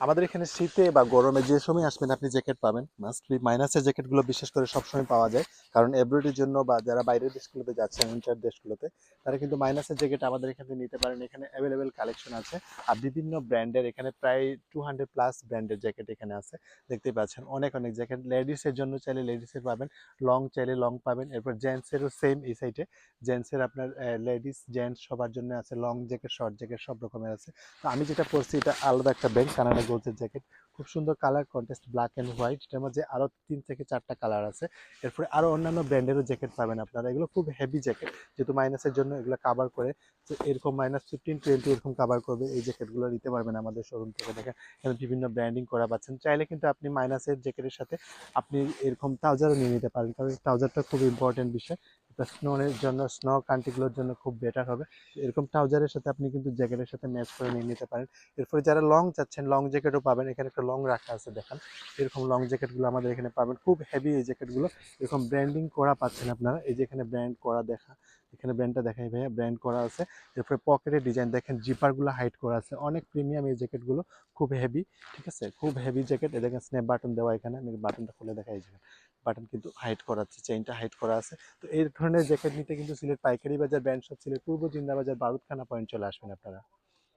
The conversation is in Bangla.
আমাদের এখানে শীতে বা গরমে যে সময় আসবেন আপনি জ্যাকেট পাবেন, মাস্ট বি মাইনাসের জ্যাকেটগুলো বিশেষ করে সবসময় পাওয়া যায়। কারণ এব্রোডের জন্য বা যারা বাইরের দেশগুলোতে যাচ্ছেন, উইন্টার দেশগুলোতে, তারা কিন্তু মাইনাসের জ্যাকেট আমাদের এখান থেকে নিতে পারেন। এখানে অ্যাভেলেবেল কালেকশন আছে। আর বিভিন্ন ব্র্যান্ডের এখানে প্রায় 200+ ব্র্যান্ডের জ্যাকেট এখানে আছে। দেখতেই পাচ্ছেন অনেক অনেক জ্যাকেট। লেডিসের জন্য চাইলে লেডিসের পাবেন, লং চাইলে লং পাবেন। এরপর জেন্টসেরও সেম এই সাইডে। জেন্টসের আপনার লেডিস জেন্টস সবার জন্য আছে, লং জ্যাকেট শর্ট জ্যাকেট সব রকমের আছে। তো আমি যেটা পরছি এটা আলাদা একটা ব্র্যান্ড, কানাডা গোলসের জ্যাকেট। খুব সুন্দর colour contrast, black and white. এটার মধ্যে আরও 3 থেকে 4টা কালার আছে। এরপরে আরও অন্যান্য ব্র্যান্ডেরও জ্যাকেট পাবেন আপনারা। এগুলো খুব হেভি জ্যাকেট, যেহেতু মাইনাসের জন্য এগুলো কাভার করে। তো এরকম -15-20 এরকম কাভার করবে এই জ্যাকেটগুলো নিতে পারবেন আমাদের শোরুম থেকে। দেখেন এখানে বিভিন্ন ব্র্যান্ডিং করা পাচ্ছেন। চাইলে কিন্তু আপনি মাইনাসের জ্যাকেটের সাথে আপনি এরকম ট্রাউজারও নিয়ে নিতে পারেন, কারণ ট্রাউজারটা খুব ইম্পর্টেন্ট বিষয়। এটা স্নোর জন্য, স্নো কান্ট্রিগুলোর জন্য খুব বেটার হবে। এরকম ট্রাউজারের সাথে আপনি কিন্তু জ্যাকেটের সাথে ম্যাচ করে নিয়ে নিতে পারেন। এরপরে যারা লং চাচ্ছেন, লং জ্যাকেটও পাবেন। এখানে একটা লং রাখা আছে দেখেন, এরকম লং জ্যাকেটগুলো আমাদের এখানে পাবেন। খুব হেভি এই জ্যাকেটগুলো, এরকম ব্র্যান্ডিং করা পাচ্ছেন আপনারা। এই যে এখানে ব্র্যান্ড করা দেখা, এখানে ব্র্যান্ডটা দেখাই ভাইয়া, ব্র্যান্ড করা আছে। এরপরে পকেটের ডিজাইন দেখেন, জিপারগুলো হাইড করা আছে। অনেক প্রিমিয়াম এই জ্যাকেটগুলো, খুব হেভি। ঠিক আছে, খুব হেভি জ্যাকেট। এ দেখেন স্ন্যাপ বাটন দেওয়া, এখানে আমি বাটনটা খুলে দেখাই। বাটন কিন্তু হাইড করা আছে, চেইনটা হাইড করা আছে। তো এই ধরনের জ্যাকেট নিতে কিন্তু সিলেট পাইকারি বাজার ব্র্যান্ড শপ, সিলেট পূর্ব জিন্দাবাজার বারুদখানা পয়েন্ট চলে আসবেন আপনারা।